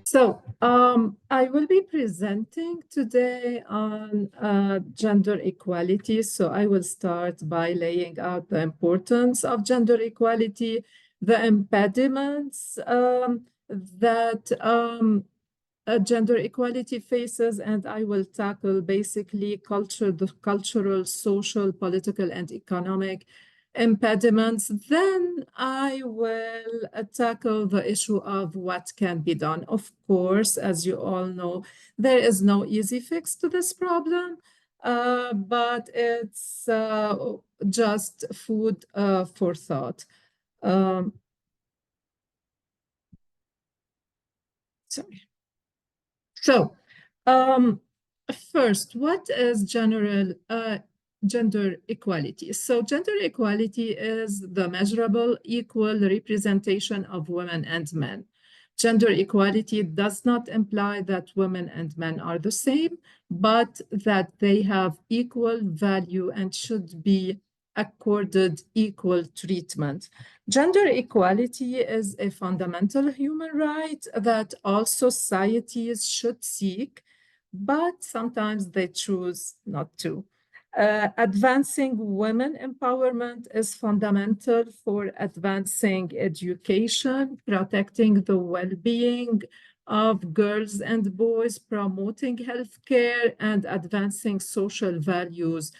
So I will be presenting today on gender equality. So I will start by laying out the importance of gender equality, the impediments that gender equality faces, and I will tackle basically the cultural, social, political, and economic impediments. Then I will tackle the issue of what can be done. Of course, as you all know, there is no easy fix to this problem, but it's just food for thought. Um, sorry. So, first, what is gender equality? So, gender equality is the measurable equal representation of women and men. Gender equality does not imply that women and men are the same, but that they have equal value and should be accorded equal treatment. Gender equality is a fundamental human right that all societies should seek, but sometimes they choose not to. Advancing women empowerment is fundamental for advancing education, protecting the well-being of girls and boys, promoting healthcare, and advancing social values.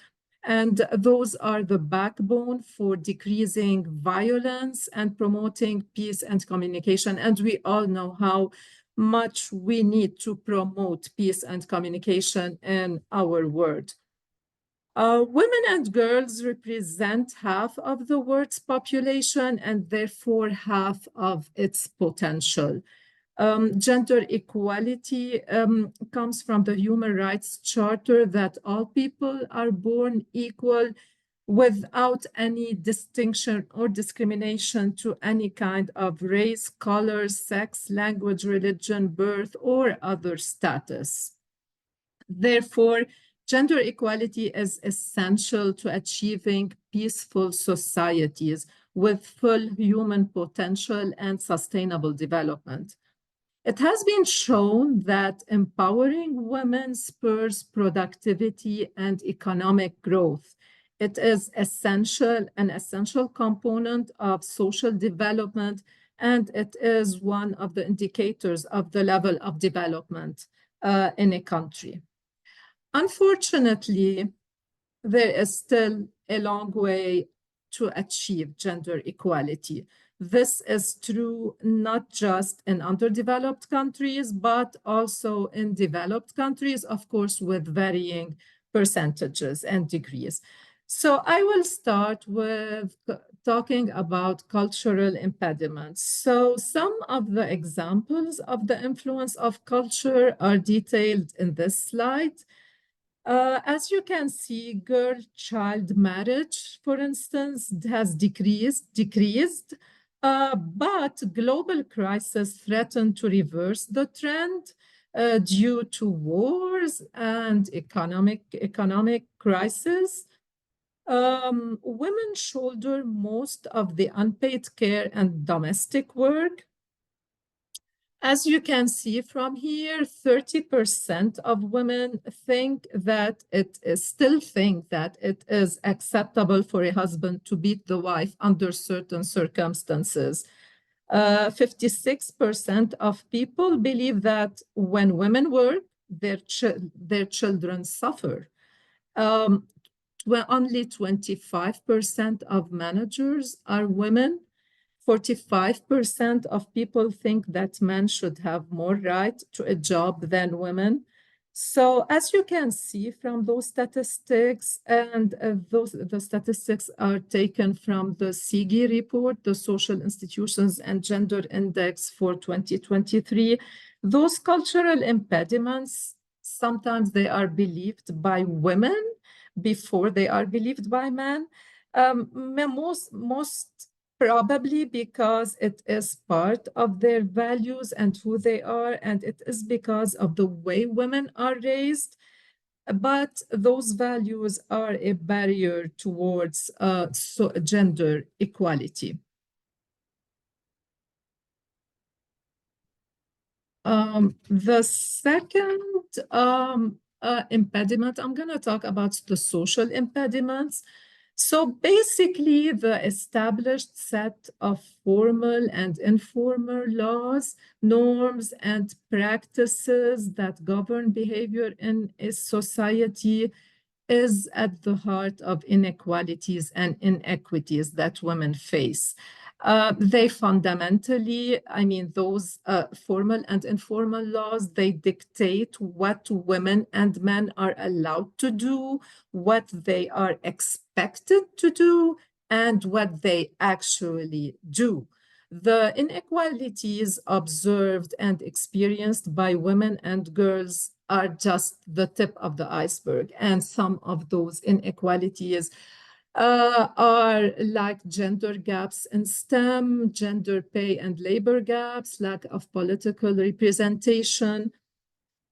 And those are the backbone for decreasing violence and promoting peace and communication. And we all know how much we need to promote peace and communication in our world. Women and girls represent half of the world's population and therefore half of its potential. Gender equality comes from the Human Rights Charter that all people are born equal without any distinction or discrimination to any kind of race, color, sex, language, religion, birth, or other status. Therefore, gender equality is essential to achieving peaceful societies with full human potential and sustainable development. It has been shown that empowering women spurs productivity and economic growth. It is an essential component of social development, and it is one of the indicators of the level of development in a country. Unfortunately, there is still a long way to achieve gender equality. This is true not just in underdeveloped countries, but also in developed countries, of course, with varying percentages and degrees. So I will start with talking about cultural impediments. So some of the examples of the influence of culture are detailed in this slide. As you can see, girl-child marriage, for instance, has decreased, but global crises threaten to reverse the trend due to wars and economic crisis. Women shoulder most of the unpaid care and domestic work. As you can see from here, 30% of women still think that it is acceptable for a husband to beat the wife under certain circumstances. 56% of people believe that when women work, their children suffer. Only 25% of managers are women. 45% of people think that men should have more right to a job than women. So as you can see from those statistics, and the statistics are taken from the SIGI report, the Social Institutions and Gender Index for 2023, those cultural impediments, sometimes they are believed by women before they are believed by men. Most probably because it is part of their values and who they are, and it is because of the way women are raised. But those values are a barrier towards gender equality. The second impediment, I'm going to talk about the social impediments. So basically, the established set of formal and informal laws, norms, and practices that govern behavior in a society is at the heart of inequalities and inequities that women face. They fundamentally, I mean, those formal and informal laws, they dictate what women and men are allowed to do, what they are expected to do, and what they actually do. The inequalities observed and experienced by women and girls are just the tip of the iceberg. And some of those inequalities are like gender gaps in STEM, gender pay and labor gaps, lack of political representation.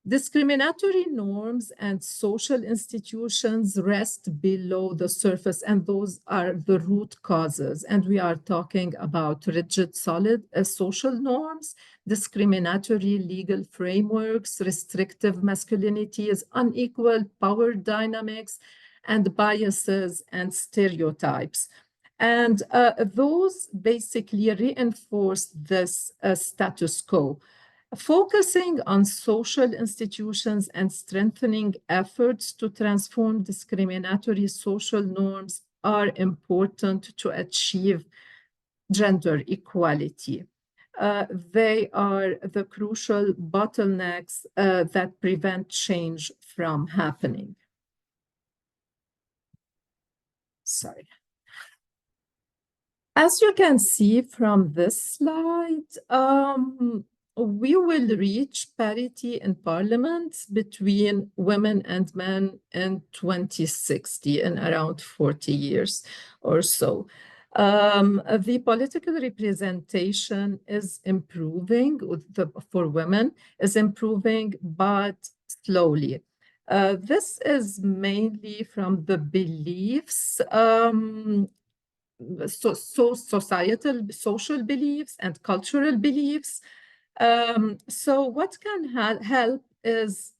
Discriminatory norms and social institutions rest below the surface, and those are the root causes. And we are talking about rigid, solid social norms, discriminatory legal frameworks, restrictive masculinities, unequal power dynamics, and biases and stereotypes. And those basically reinforce this status quo. Focusing on social institutions and strengthening efforts to transform discriminatory social norms are important to achieve gender equality. They are the crucial bottlenecks that prevent change from happening. Sorry. As you can see from this slide, we will reach parity in parliament between women and men in 2060, in around 40 years or so. The political representation is improving for women, is improving, but slowly. This is mainly from the beliefs societal, social beliefs and cultural beliefs. So what can help is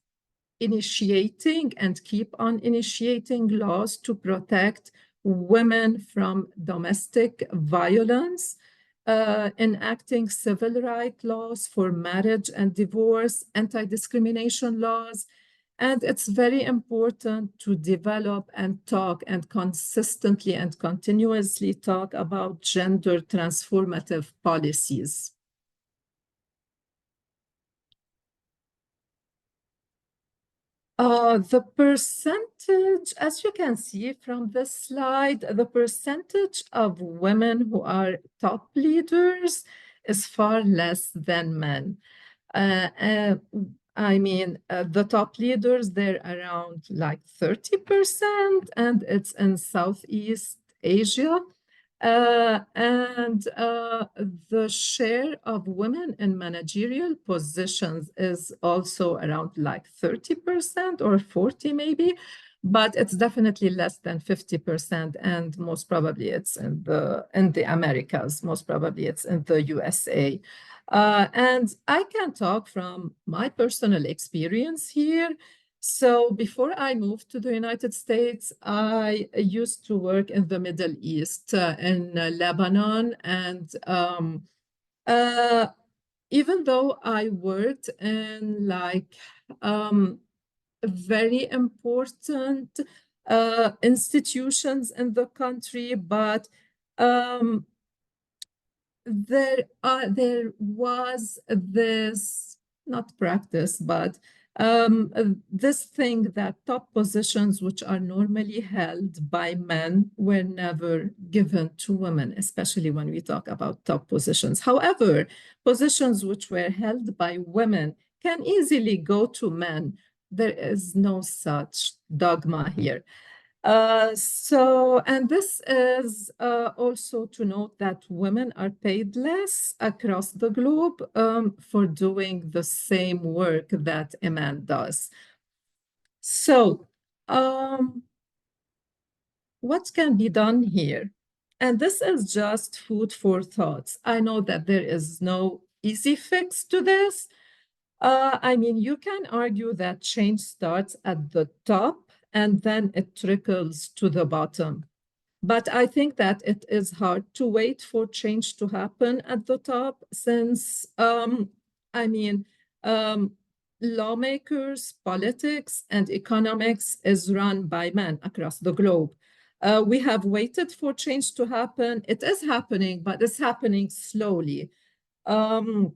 initiating and keep on initiating laws to protect women from domestic violence, enacting civil rights laws for marriage and divorce, anti-discrimination laws. And it's very important to develop and talk and consistently and continuously talk about gender transformative policies. The percentage, as you can see from this slide, the percentage of women who are top leaders is far less than men. I mean, the top leaders, they're around like 30%, and it's in Southeast Asia. And the share of women in managerial positions is also around like 30% or 40 maybe, but it's definitely less than 50%, and most probably it's in the Americas, most probably it's in the USA. And I can talk from my personal experience here. So before I moved to the United States, I used to work in the Middle East, in Lebanon. And even though I worked in like very important institutions in the country, but there was this, not practice, but this thing that top positions which are normally held by men were never given to women, especially when we talk about top positions. However, positions which were held by women can easily go to men. There is no such dogma here. And this is also to note that women are paid less across the globe for doing the same work that a man does. So, what can be done here? And this is just food for thoughts. I know that there is no easy fix to this, I mean, you can argue that change starts at the top and then it trickles to the bottom. But I think that it is hard to wait for change to happen at the top since, I mean, um, lawmakers, politics, and economics is run by men across the globe. We have waited for change to happen. It is happening, but it's happening slowly. Um,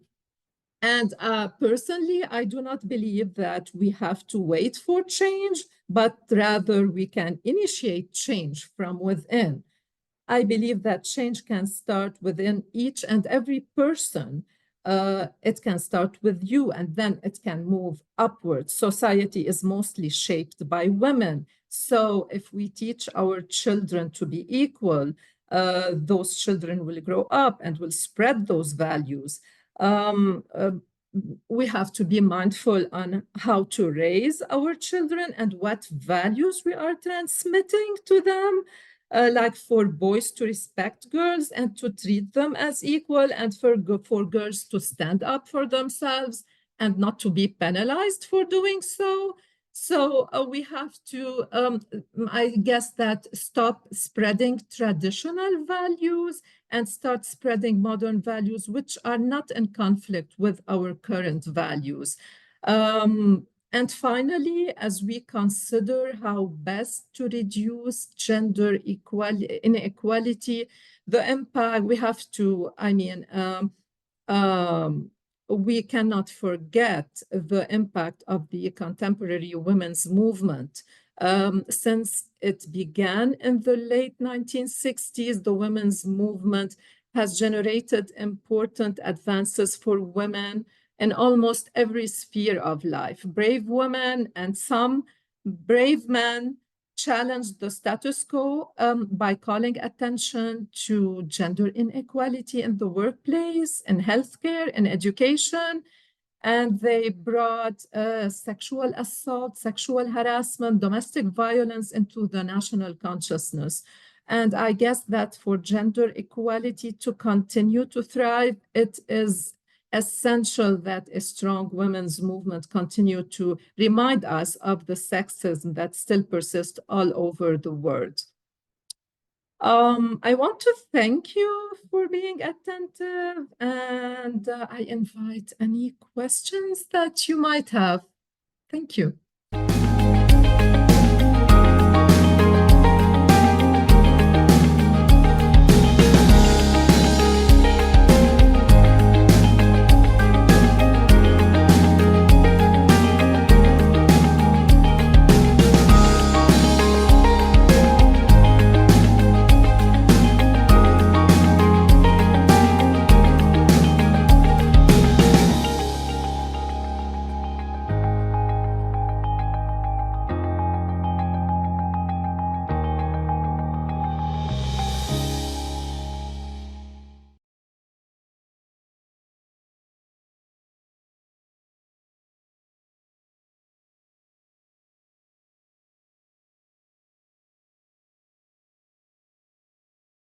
and personally, I do not believe that we have to wait for change, but rather we can initiate change from within. I believe that change can start within each and every person. It can start with you and then it can move upwards. Society is mostly shaped by women. So if we teach our children to be equal, those children will grow up and will spread those values. Um, uh, we have to be mindful on how to raise our children and what values we are transmitting to them, like for boys to respect girls and to treat them as equal, and for girls to stand up for themselves and not to be penalized for doing so. So we have to, I guess, that stop spreading traditional values and start spreading modern values, which are not in conflict with our current values. And finally, as we consider how best to reduce gender inequality, the impact we have to, um, we cannot forget the impact of the contemporary women's movement. Since it began in the late 1960s, the women's movement has generated important advances for women in almost every sphere of life. Brave women and some brave men challenged the status quo by calling attention to gender inequality in the workplace, in healthcare, in education. And they brought sexual assault, sexual harassment, domestic violence into the national consciousness. And I guess that for gender equality to continue to thrive, it is essential that a strong women's movement continue to remind us of the sexism that still persists all over the world. I want to thank you for being attentive, and I invite any questions that you might have. Thank you.